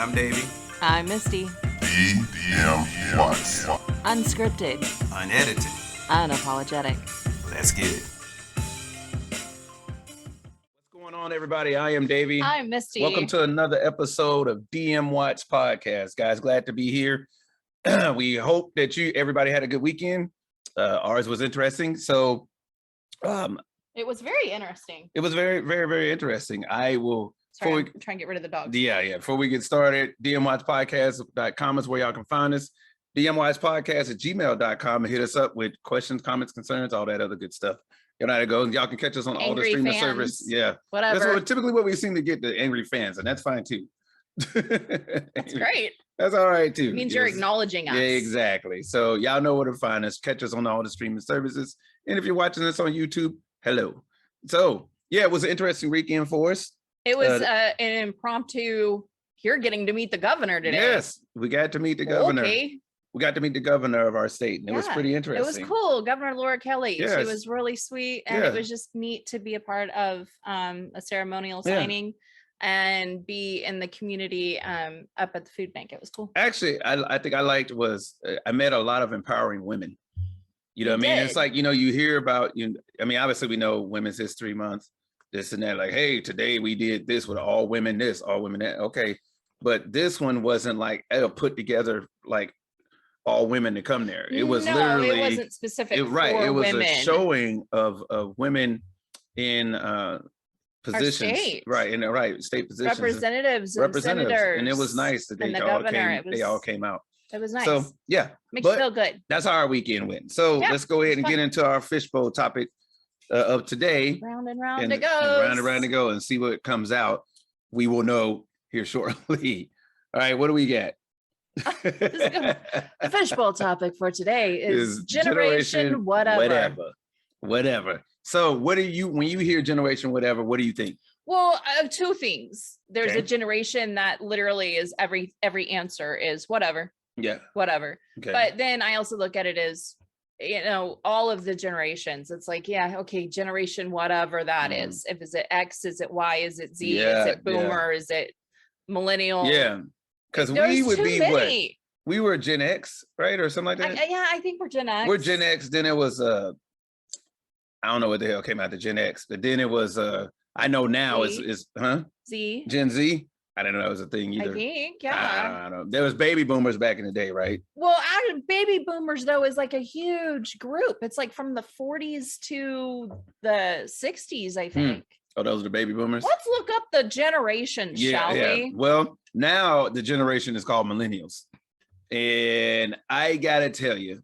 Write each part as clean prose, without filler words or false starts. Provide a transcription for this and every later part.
I'm Davey. I'm Misty. DM Watts. Unscripted. Unedited. Unapologetic. Let's get it. What's going on, everybody? I am Davey. I'm Misty. Welcome to another episode of DM Watts Podcast. Guys, glad to be here. We hope that everybody had a good weekend. Ours was interesting. So it was very interesting. it was very, very, very interesting. I will Sorry, I'm trying to get rid of the dogs. Yeah. Before we get started, dmwatchpodcast.com is where y'all can find us. dmwatchpodcast@gmail.com and hit us up with questions, comments, concerns, all that other good stuff. You know how to go. Y'all can catch us on all the streaming service. Yeah. Whatever. That's typically what we seem to get, the angry fans, and that's fine too. That's great. That's all right too. It means you're acknowledging us. Yeah, exactly. So y'all know where to find us. Catch us on all the streaming services. And if you're watching this on YouTube, hello. So yeah, it was an interesting weekend for us. It was an impromptu, you're getting to meet the governor today. Yes, we got to meet the governor. Okay. We got to meet the governor of our state, and it was pretty interesting. It was cool. Governor Laura Kelly. Yes. She was really sweet, and it was just neat to be a part of a ceremonial signing and be in the community up at the food bank. It was cool. Actually, I think I liked was I met a lot of empowering women. You know what I mean? It's like, you hear about, obviously we know Women's History Month, this and that, like, hey, today we did this with all women this, all women that. Okay. But this one wasn't like put together like all women to come there. It was literally, it wasn't specific for it was women. a showing of women in positions, state positions, representatives, and senators, and it was nice that they all came out. It was nice. So yeah, makes you feel good. That's how our weekend went. So let's go ahead and get into our fishbowl topic of today. Round and round it goes. Round and round to go, and see what comes out. We will know here shortly. All right, what do we got? The fishbowl topic for today is generation whatever. So what do you, when you hear generation whatever, what do you think? Well, two things. There's a generation that literally is every answer is whatever. Yeah. Whatever. Okay. But then I also look at it as, all of the generations. It's like, generation whatever that is. If is it X, is it Y, is it Z, is it boomer, is it millennial? Yeah. Because we would be what? We were Gen X, right? Or something like that? I think we're Gen X. We're Gen X. Then it was, I don't know what the hell came out of Gen X, but then it was, I know now is Z. Gen Z? I didn't know that was a thing either. I think, I don't know. There was baby boomers back in the day, right? Well, baby boomers, though, is like a huge group. It's like from the 40s to the 60s, I think. Oh, those are the baby boomers? Let's look up the generation, shall we? Well, now the generation is called millennials. And I got to tell you,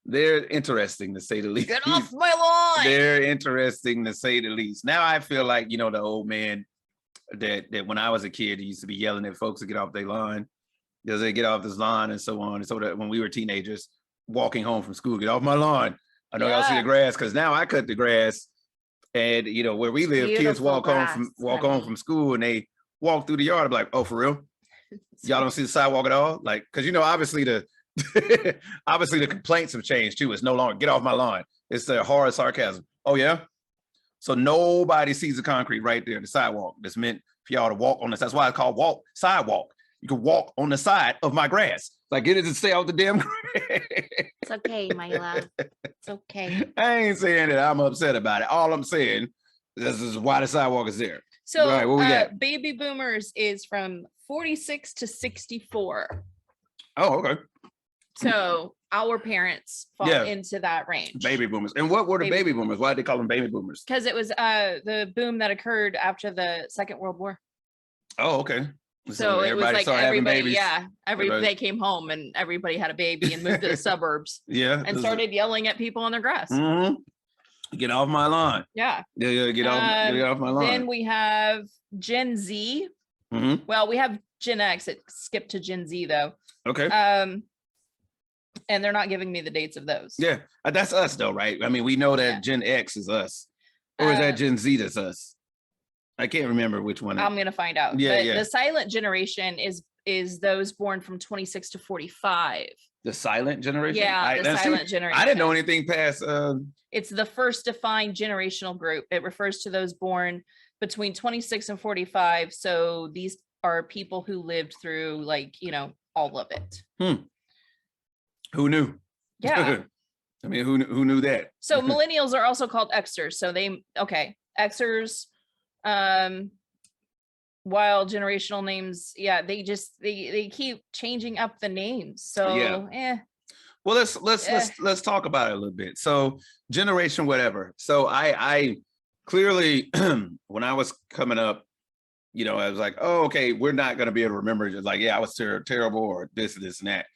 they're interesting to say the least. Get off my lawn. They're interesting to say the least. Now I feel like, the old man that when I was a kid, he used to be yelling at folks to get off their lawn. Does they get off this lawn and so on. And so that when we were teenagers walking home from school, get off my lawn. I know y'all see the grass, because now I cut the grass. And where we live, kids walk home from school and they walk through the yard. I'm like, oh, for real? Y'all don't see the sidewalk at all? Like, because obviously the complaints have changed too. It's no longer get off my lawn. It's the horror sarcasm. Oh yeah. So nobody sees the concrete right there, the sidewalk that's meant for y'all to walk on this. That's why it's called sidewalk. You can walk on the side of my grass. Like, get it to stay off the damn grass. It's okay, my love. It's okay. I ain't saying that I'm upset about it. All I'm saying this is why the sidewalk is there. So all right, what we got? Baby boomers is from 46 to 64. Oh, okay. So our parents fall into that range. Baby boomers. And what were the baby boomers? Why did they call them baby boomers? Because it was the boom that occurred after the Second World War. Oh, okay. So it was like everybody, they came home and everybody had a baby and moved to the suburbs. Yeah. And started yelling at people on their grass. Mm-hmm. Get off my lawn. Yeah. Yeah, get off my lawn. Then we have Gen Z. Mm-hmm. Well, we have Gen X. It skipped to Gen Z though. Okay. And they're not giving me the dates of those. Yeah, that's us though, right? I mean, we know that Gen X is us. Or is that Gen Z that's us? I can't remember which one. I'm gonna find out. Yeah, but the silent generation is those born from 26 to 45. The silent generation? Yeah, the silent generation. I didn't know anything past It's the first defined generational group. It refers to those born between 26 and 45. So these are people who lived through like, all of it. Who knew? Yeah. I mean, who knew that? So millennials are also called Xers. So Xers, while generational names, they keep changing up the names. So Well, let's talk about it a little bit. So generation whatever. So I clearly when I was coming up, I was like, oh, okay, we're not going to be able to remember. Just like, I was terrible or this and that.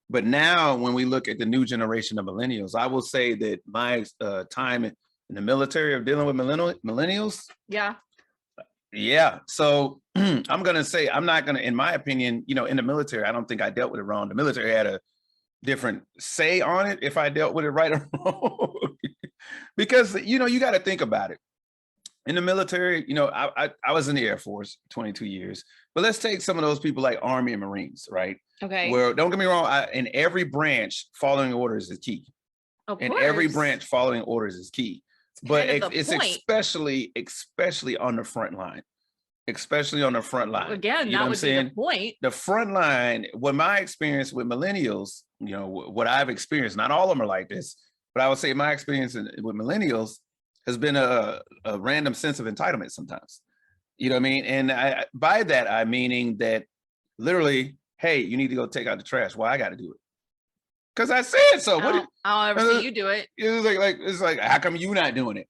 But now when we look at the new generation of millennials, I will say that my time in the military of dealing with millennials. Yeah. So I'm going to say, I'm not going to, in my opinion, in the military, I don't think I dealt with it wrong. The military had a different say on it if I dealt with it right or wrong. Because, you got to think about it. In the military, I was in the Air Force 22 years, but let's take some of those people like Army and Marines, right? Okay. Where, don't get me wrong, in every branch, following orders is key. In every branch, following orders is key. But it's especially on the front line. Especially on the front line. Again, that would be the point. The front line, what my experience with millennials, what I've experienced, not all of them are like this, but I would say my experience with millennials has been a random sense of entitlement sometimes. You know what I mean? And by that, I'm meaning that literally, hey, you need to go take out the trash. Well, I got to do it. Because I said so. I'll ever see you do it. It's like, how come you not doing it?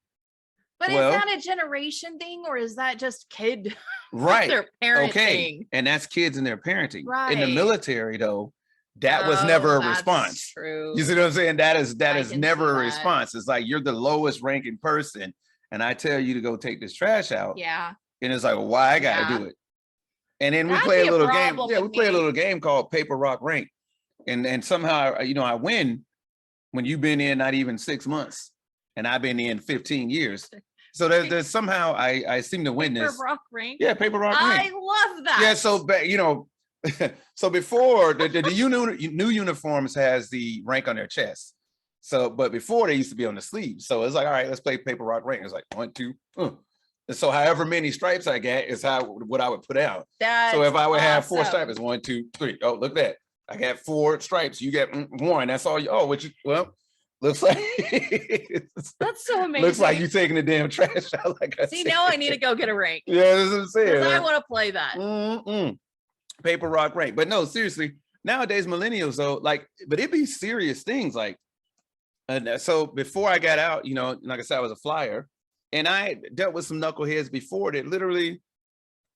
But is that a generation thing, or is that just kid? Right. Their parenting? Okay. And that's kids and their parenting. Right. In the military, though, that was never a response. True. You see what I'm saying? That is never a response. It's like you're the lowest ranking person, and I tell you to go take this trash out. Yeah. And it's like, well, why I gotta do it? And then we play a little game. Yeah, we play a little game called Paper Rock Rank. And somehow, I win when you've been in not even 6 months, and I've been in 15 years. So there's somehow I seem to win this. Paper Rock Rank. Yeah, Paper Rock Rank. I love that. Yeah, so so before the new uniforms has the rank on their chest. So, but before they used to be on the sleeves. So it's like, all right, let's play Paper Rock Rank. It's like 1, 2. And so however many stripes I get is what I would put out. So if I would have 4 stripes, it's 1, 2, 3. Oh, look at that. I got 4 stripes. You get 1. That's all looks like that's so amazing. Looks like you taking the damn trash out. Like I see, now I need to go get a rank. Yeah, that's what I'm saying. I want to play that. Paper Rock Rank. But no, seriously, nowadays millennials though, but it'd be serious things like. So before I got out, like I said, I was a flyer, and I dealt with some knuckleheads before that literally,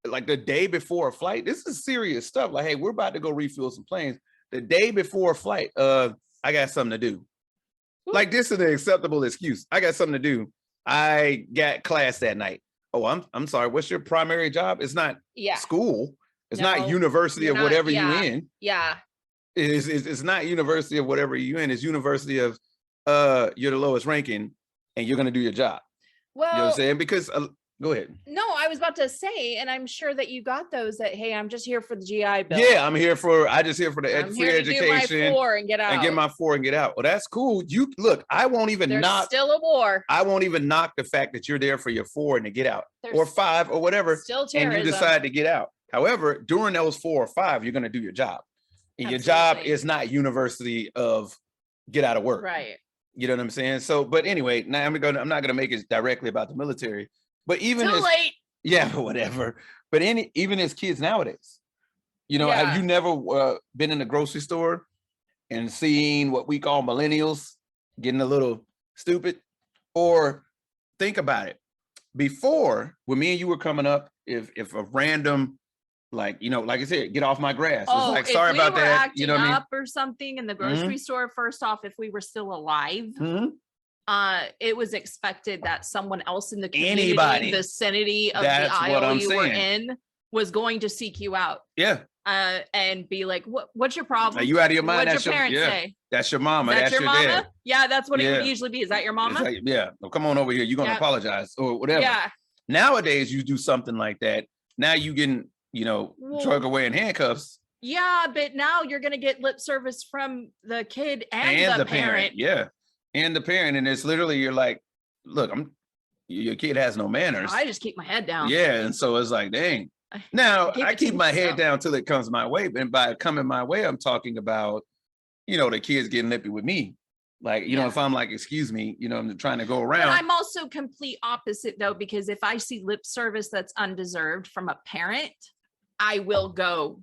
like the day before a flight. This is serious stuff. Like, hey, we're about to go refuel some planes. The day before a flight, I got something to do. Like, this is an acceptable excuse. I got something to do. I got class that night. Oh, I'm sorry. What's your primary job? It's not school. It's not university of whatever you in. Yeah. It's not university of whatever you in. It's university of you're the lowest ranking and you're going to do your job. Well, you know what I'm saying? Because go ahead. No, I was about to say, and I'm sure that you got those that, hey, I'm just here for the GI Bill. Yeah, I just here for the free education. Do my 4 and get out. And get my 4 and get out. Well, that's cool. You look, I won't even There's still a war. I won't even knock the fact that you're there for your 4 and to get out. Or 5 or whatever. Still terrorism. And you decide to get out. However, during those 4 or 5, you're going to do your job. And your job is not university of get out of work. Right. You know what I'm saying? So, but anyway, now I'm not going to make it directly about the military. But even too late. Yeah, whatever. But even as kids nowadays, have you never been in a grocery store and seen what we call millennials getting a little stupid? Or think about it. Before, when me and you were coming up, if a random, like I said, get off my grass. It's like, sorry about that. You know what I mean? Up or something in the grocery store. First off, if we were still alive. It was expected that someone else in the community, vicinity of the aisle you were in, was going to seek you out. Yeah. And be like, what's your problem? Are you out of your mind? What's your parents say? That's your mama. That's your mama? Dad. Yeah, that's what it would usually be. Is that your mama? Like, well, come on over here. You're going to apologize or whatever. Yeah. Nowadays, you do something like that. Now you getting, drug away in handcuffs. Yeah, but now you're going to get lip service from the kid and the parent. Yeah. And the parent, and it's literally, you're like, look, your kid has no manners. I just keep my head down. Yeah, and so it's like, dang, Now, gave I it to keep my head myself. down till it comes my way. And by coming my way, I'm talking about, the kids getting lippy with me. Like, Yeah. if I'm like, excuse me, I'm trying to go But around. I'm also complete opposite though, because if I see lip service that's undeserved from a parent, I will go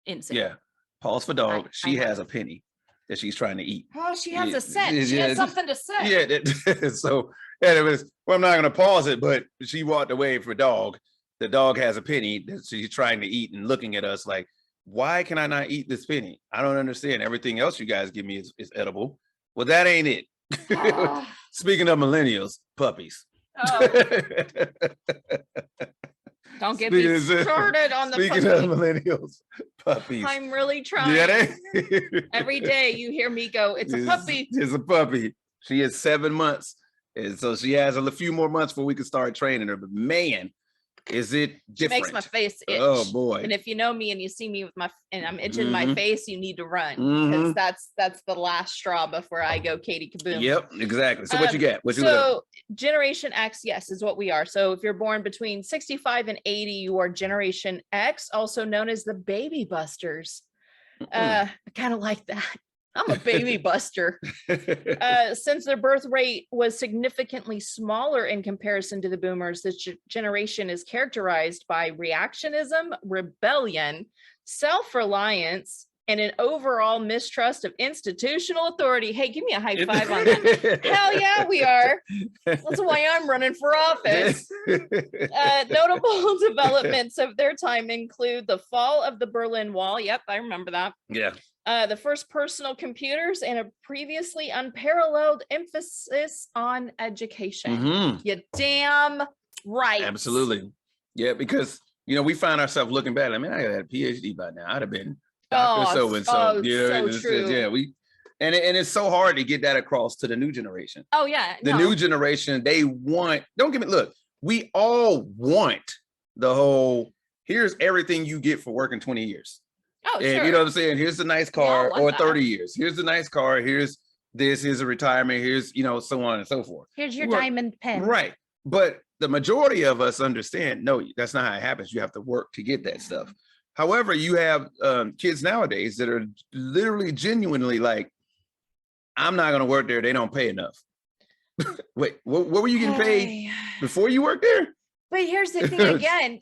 insane. Yeah. Pause for dog. I She has have. a penny that she's trying to eat. Oh, she has Yeah, a scent. She yeah, has something to say. Yeah. So, and it was, well, I'm not going to pause it, but she walked away for dog. The dog has a penny that she's trying to eat and looking at us like, why can I not eat this penny? I don't understand. Everything else you guys give me is edible. Well, that ain't it. Oh. Speaking of millennials, puppies. Oh, don't get me started on the Speaking puppy. of millennials, puppies. I'm really trying. Yeah, Every day you hear me go, it's a puppy. It's a puppy. She is 7 months. And so she has a few more months before we can start training her. But man, is it She different. makes my face itch. Oh boy. And if you know me and you see me with I'm itching Mhm. my face, you need to run because that's the last straw before I go Katie Kaboom. Yep, exactly. So what you got? What you got? So Generation X, yes, is what we are. So if you're born between 65 and 80, you are Generation X, also known as the baby busters. I kind of like that. I'm a baby buster. Since their birth rate was significantly smaller in comparison to the boomers, this generation is characterized by reactionism, rebellion, self-reliance, and an overall mistrust of institutional authority. Hey, give me a high five on that. Hell yeah, we are. That's why I'm running for office. Notable developments of their time include the fall of the Berlin Wall. Yep, I remember that. Yeah. The first personal computers and a previously unparalleled emphasis on education. Mhm. You damn right. Absolutely. Yeah, because we find ourselves looking back. I mean, I had a PhD by now. I'd have been Dr. So and so. So true. Yeah, and it's so hard to get that across to the new generation. Oh yeah. The new generation, they want, don't get me, look, we all want the whole, here's everything you get for working 20 years. Oh, and sure. you know what I'm saying? Here's the nice car, or 30 years. Here's the nice car. Here's this, here's a retirement. Here's, so on and so forth. Here's your diamond pen. Right. But the majority of us understand, no, that's not how it happens. You have to work to get that stuff. However, you have kids nowadays that are literally genuinely like, I'm not going to work there. They don't pay enough. Wait, what were you getting paid before you worked there? But here's the thing again,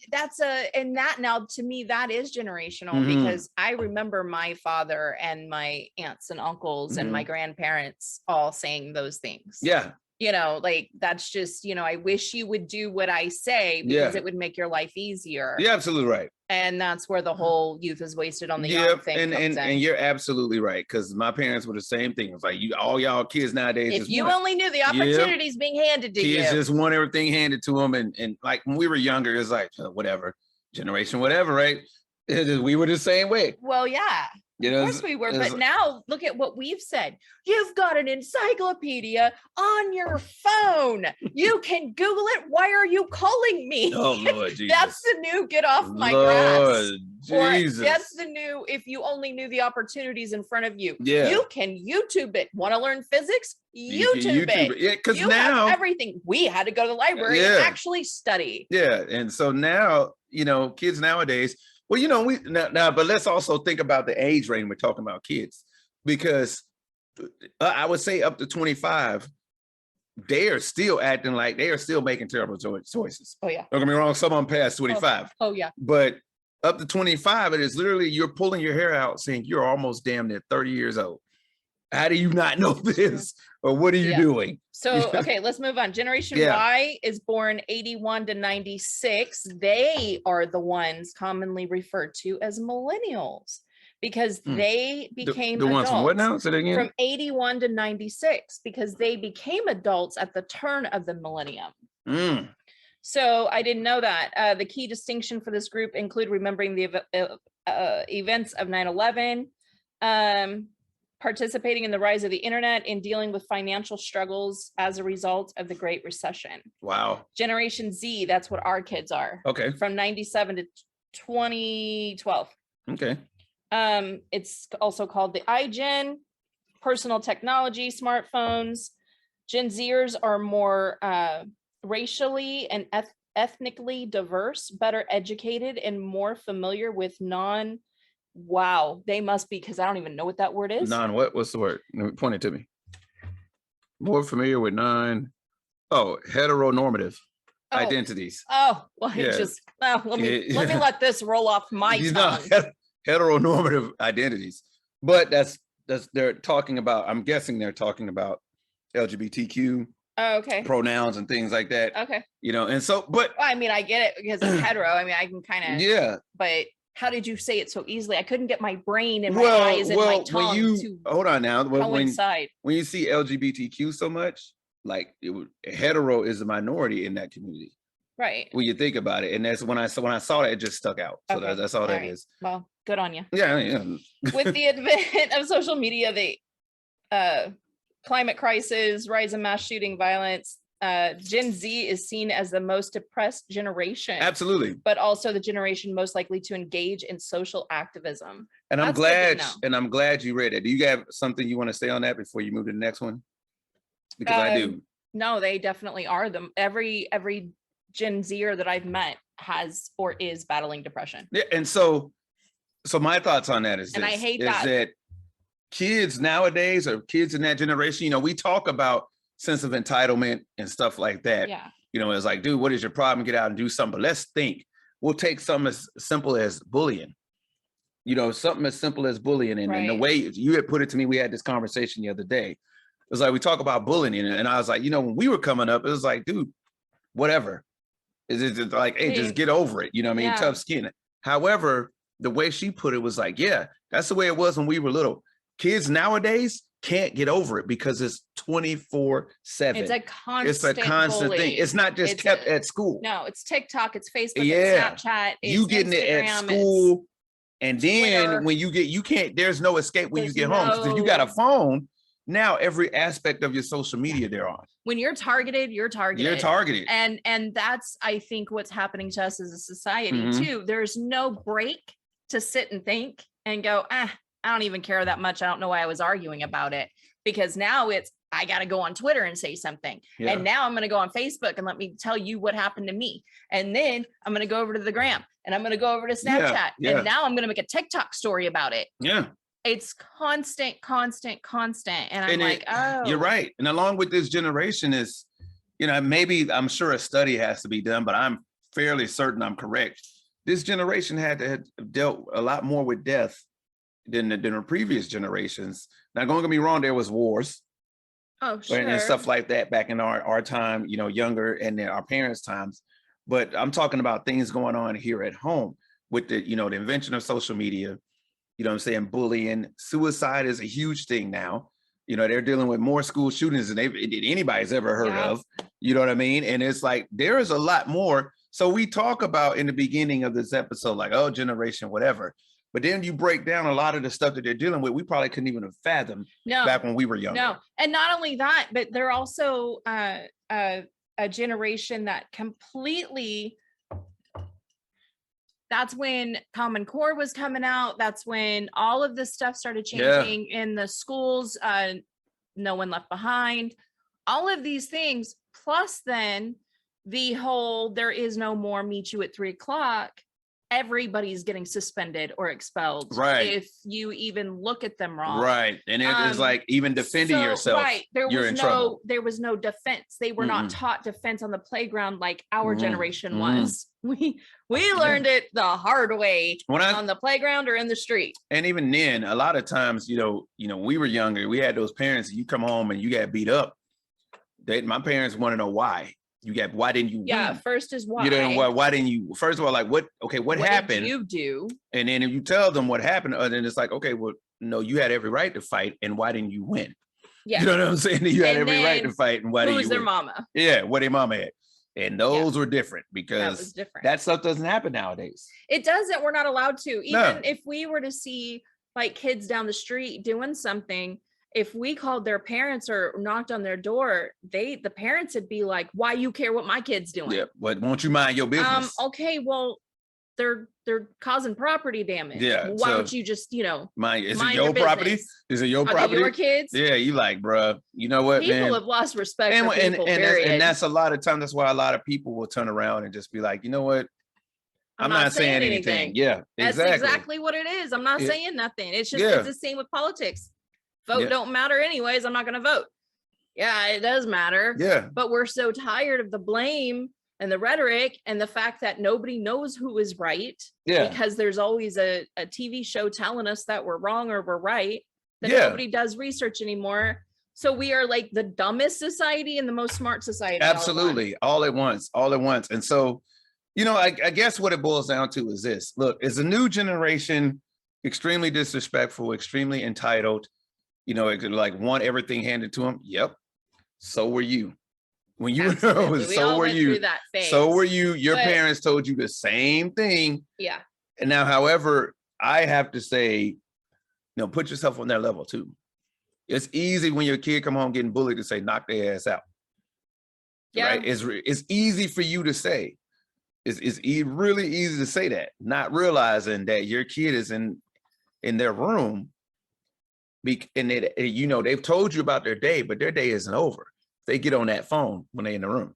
and that now to me, that is generational because I remember my father and my aunts and uncles and my grandparents all saying those things. Yeah. Like that's just, I wish you would do what I say because it would make your life easier. You're absolutely right. And that's where the whole youth is wasted on the young thing. And you're absolutely right. Because my parents were the same thing. It's like all y'all kids nowadays. If you only knew the opportunities being handed to you. Kids just want everything handed to them. And like when we were younger, it's like, whatever, generation, whatever, right? We were the same way. Well, yeah. Of course we were, but now look at what we've said. You've got an encyclopedia on your phone. You can Google it. Why are you calling me? Oh, Lord Jesus. That's the new get off my grass. Jesus. Or that's the new, if you only knew the opportunities in front of you. Yeah. You can YouTube it. Want to learn physics? YouTube it. Yeah, because now have everything. We had to go to the library and actually study. Yeah. And so now, kids nowadays, well, we now, but let's also think about the age range we're talking about kids, because I would say up to 25, they are still acting like they are still making terrible choices. Oh yeah. Don't get me wrong, some of them past 25. Oh yeah. But up to 25, it is literally you're pulling your hair out saying you're almost damn near 30 years old. How do you not know this? Or what are you doing? So, okay, let's move on. Generation Y is born 81 to 96. They are the ones commonly referred to as millennials because they became the ones from what now? Say that again. From 81 to 96 because they became adults at the turn of the millennium. So I didn't know that. The key distinction for this group include remembering the events of 9/11, participating in the rise of the internet, and dealing with financial struggles as a result of the Great Recession. Wow. Generation Z, that's what our kids are. Okay. From 97 to 2012. Okay. It's also called the iGen, personal technology, smartphones. Gen Zers are more racially and ethnically diverse, better educated, and more familiar with wow, they must be, because I don't even know what that word is. What's the word? Point it to me. More familiar with heteronormative identities. Oh, well, let me let this roll off my tongue. Heteronormative identities. But that's they're talking about, I'm guessing they're talking about LGBTQ pronouns and things like that. Okay. And so, but I mean, I get it because it's hetero. I mean, I can kind of, but how did you say it so easily? I couldn't get my brain and my eyes and my tongue to hold on now. coincide. When you see LGBTQ so much, like hetero is a minority in that community. Right. When you think about it. And that's when I saw that, it just stuck out. So that's all that is. Well, good on you. Yeah. With the advent of social media, the climate crisis, rise in mass shooting violence, Gen Z is seen as the most depressed generation. Absolutely. But also the generation most likely to engage in social activism. And I'm glad you read it. Do you have something you want to say on that before you move to the next one? Because I do. No, they definitely are. Every Gen Zer that I've met has or is battling depression. Yeah, and so my thoughts on that is I hate that kids nowadays, or kids in that generation, we talk about sense of entitlement and stuff like that. Yeah. It's like, dude, what is your problem? Get out and do something. But let's think. We'll take something as simple as bullying. Something as simple as bullying. And the way you had put it to me, we had this conversation the other day. It was like, we talk about bullying. And I was like, when we were coming up, it was like, dude, whatever. It's like, hey, just get over it. Yeah. Tough skin. However, the way she put it was like, yeah, that's the way it was when we were little. Kids nowadays can't get over it because it's 24/7. It's a constant thing. It's not just kept at school. No, it's TikTok, it's Facebook, it's Snapchat. It's you getting Instagram, it at school. And then Twitter. When you can't, there's no escape when you get home. Because if you got a phone, now every aspect of your social media they're on. When you're targeted, you're targeted. You're targeted. And that's, I think, what's happening to us as a society too. There's no break to sit and think and go, I don't even care that much. I don't know why I was arguing about it. Because now I got to go on Twitter and say something. Yeah. And now I'm going to go on Facebook and let me tell you what happened to me. And then I'm going to go over to the gram and I'm going to go over to Snapchat. Yeah. And now I'm going to make a TikTok story about it. Yeah. It's constant. And I'm like, oh. You're right. And along with this generation is, maybe I'm sure a study has to be done, but I'm fairly certain I'm correct. This generation had dealt a lot more with death than the previous generations. Now, don't get me wrong, there was wars. Oh, sure. And stuff like that back in our time, younger, and then our parents' times. But I'm talking about things going on here at home with the invention of social media, bullying. Suicide is a huge thing now. They're dealing with more school shootings than anybody's ever heard of. You know what I mean? And it's like, there is a lot more. So we talk about in the beginning of this episode, like, oh, generation, whatever. But then you break down a lot of the stuff that they're dealing with. We probably couldn't even have fathomed back when we were younger. No, and not only that, but they're also a generation that completely. That's when Common Core was coming out. That's when all of this stuff started changing in the schools. No One Left Behind. All of these things, plus then the whole "there is no more meet you at 3:00." Everybody's getting suspended or expelled if you even look at them wrong. Right. And it's like even defending yourself. Right. There was no defense. They were not taught defense on the playground like our generation was. We learned it the hard way on the playground or in the street. And even then, a lot of times, we were younger. We had those parents, you come home and you got beat up. My parents want to know why. Why didn't you win? First is why. Why didn't you? First of all, like what happened? Did you do? And then if you tell them what happened, then it's like, okay, well, no, you had every right to fight, and why didn't you win? Yeah. You know what I'm saying? You had every right to fight, and why didn't you win? Who's their mama? Yeah, what their mama had. And those were different because that stuff doesn't happen nowadays. It doesn't. We're not allowed to. Even if we were to see like kids down the street doing something, if we called their parents or knocked on their door, the parents would be like, why you care what my kid's doing? Yeah, but won't you mind your business? Okay, well, they're causing property damage. Yeah, Well, why so- don't you just, Is it mind your your property? business? Is it your Are they property? your kids? Yeah, you like, bruh, you know what, People man? have lost respect And, for and, people, and, that's, period. and that's a lot of times. That's why a lot of people will turn around and just be like, you know what? I'm not saying anything. Yeah, That's exactly. exactly what it is. I'm not Yeah. saying nothing. It's just, Yeah. it's the same with politics. Vote Yeah. don't matter anyways. I'm not going to vote. Yeah, it does matter. Yeah, But we're so tired of the blame and the rhetoric and the fact that nobody knows who is right, yeah, because there's always a TV show telling us that we're wrong or we're right, that Yeah. nobody does research anymore. So we are like the dumbest society and the most smart society. absolutely. All at once. And so, I guess what it boils down to is this. Look, is a new generation extremely disrespectful, extremely entitled, it could like want everything handed to them? Yep. So were you. When you Absolutely. We so all were went you. through that phase. So were you. Your But- parents told you the same thing. Yeah. And now, however, I have to say, put yourself on their level too. It's easy when your kid come home getting bullied to say, knock their ass out. Yeah. Right? It's easy for you to say. It's really easy to say that, not realizing that your kid is in their room. And they've told you about their day, but their day isn't over. They get on that phone when they're in the room,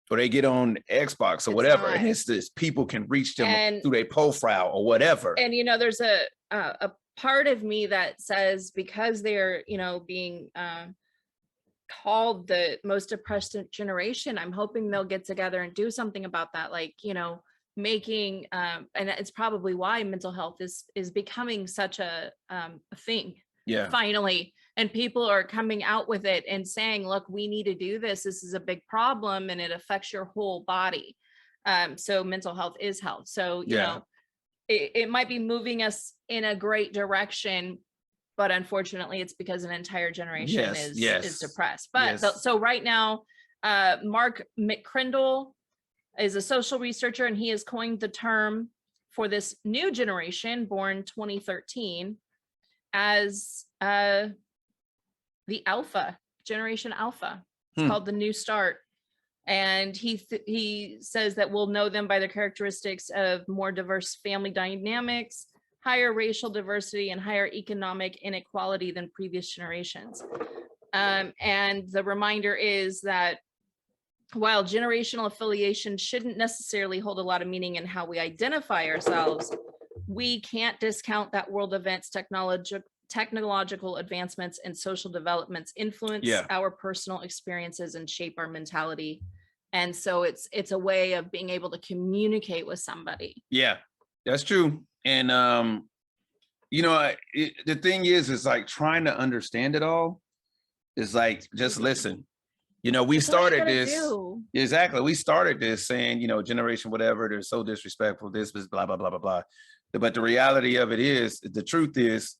or they get on Xbox or whatever, not. and it's this people can reach them And- through their profile or whatever. And there's a part of me that says, because they're being called the most oppressed generation, I'm hoping they'll get together and do something about that, like making and it's probably why mental health is becoming such a thing Yeah, finally, and people are coming out with it and saying, look, we need to do this is a big problem and it affects your whole body. So mental health is health. So it might be moving us in a great direction, but unfortunately it's because an entire generation is depressed. But so right now, Mark McCrindle is a social researcher, and he has coined the term for this new generation born 2013 as the Alpha, Generation Alpha. It's called the New Start. And he says that we'll know them by their characteristics of more diverse family dynamics, higher racial diversity, and higher economic inequality than previous generations. And the reminder is that while generational affiliation shouldn't necessarily hold a lot of meaning in how we identify ourselves, we can't discount that world events, technological advancements, and social developments influence our personal experiences and shape our mentality. And so it's a way of being able to communicate with somebody. Yeah, that's true. And the thing is like trying to understand it all is like, just listen. We started this. Exactly. We started this saying, generation, whatever, they're so disrespectful, this was blah, blah, blah, blah, blah. But the reality of it is, the truth is,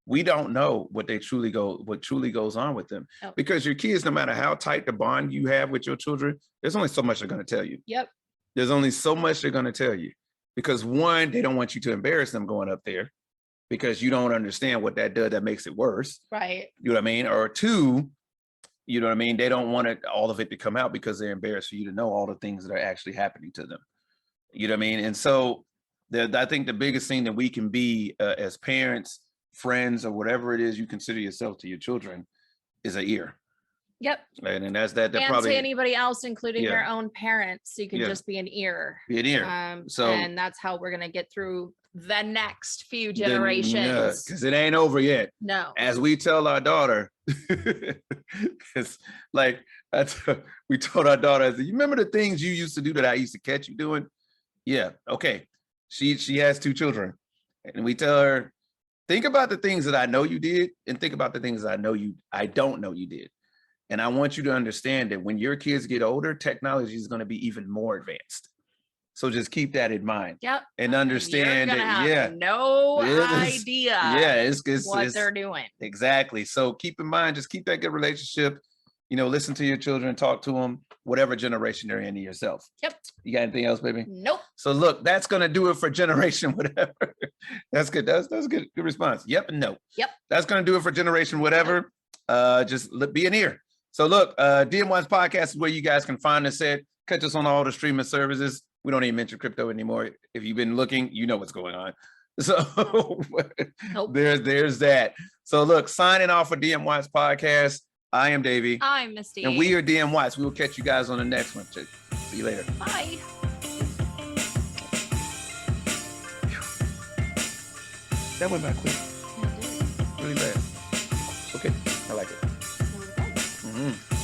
we don't know what truly goes on with them. Oh. Because your kids, no matter how tight the bond you have with your children, there's only so much they're going to tell you. Yep. There's only so much they're going to tell you, because one, they don't want you to embarrass them going up there, because you don't understand what that does. That makes it worse. Right. You know what I mean? Or two, you know what I mean? They don't want all of it to come out because they're embarrassed for you to know all the things that are actually happening to them. You know what I mean? And so I think the biggest thing that we can be as parents, friends, or whatever it is you consider yourself to your children is an ear. Yep. Right? And that's that. And probably to anybody else, including Yeah. your own parents, you can Yeah. just be an ear. Be an ear. So- and that's how we're going to get through the next few generations. Because it ain't over yet. No. As we tell our daughter, it's like we told our daughter, I said, you remember the things you used to do that I used to catch you doing? Yeah. Okay. She has 2 children, and we tell her, think about the things that I know you did, and think about the things that I don't know you did. And I want you to understand that when your kids get older, technology is going to be even more advanced. So just keep that in mind. Yep. And understand You're gonna that, have no idea it's what they're doing. Exactly. So keep in mind, just keep that good relationship. Listen to your children, talk to them, whatever generation they're in, yourself. Yep. You got anything else, baby? Nope. So look, that's gonna do it for generation whatever. That's good. That's a good response. Yep and no. Yep. That's gonna do it for generation whatever. Just be an ear. So look, DM1's podcast is where you guys can find us at. Catch us on all the streaming services. We don't even mention crypto anymore. If you've been looking, you know what's going on. So Nope. there's that. So look, signing off for DM Watts podcast. I am Davey. I'm Misty. And we are DM Watts. We will catch you guys on the next one. See you later. Bye. That went by quick. Yeah, it did. Really bad. Okay. I like it. That was good. Mm-hmm.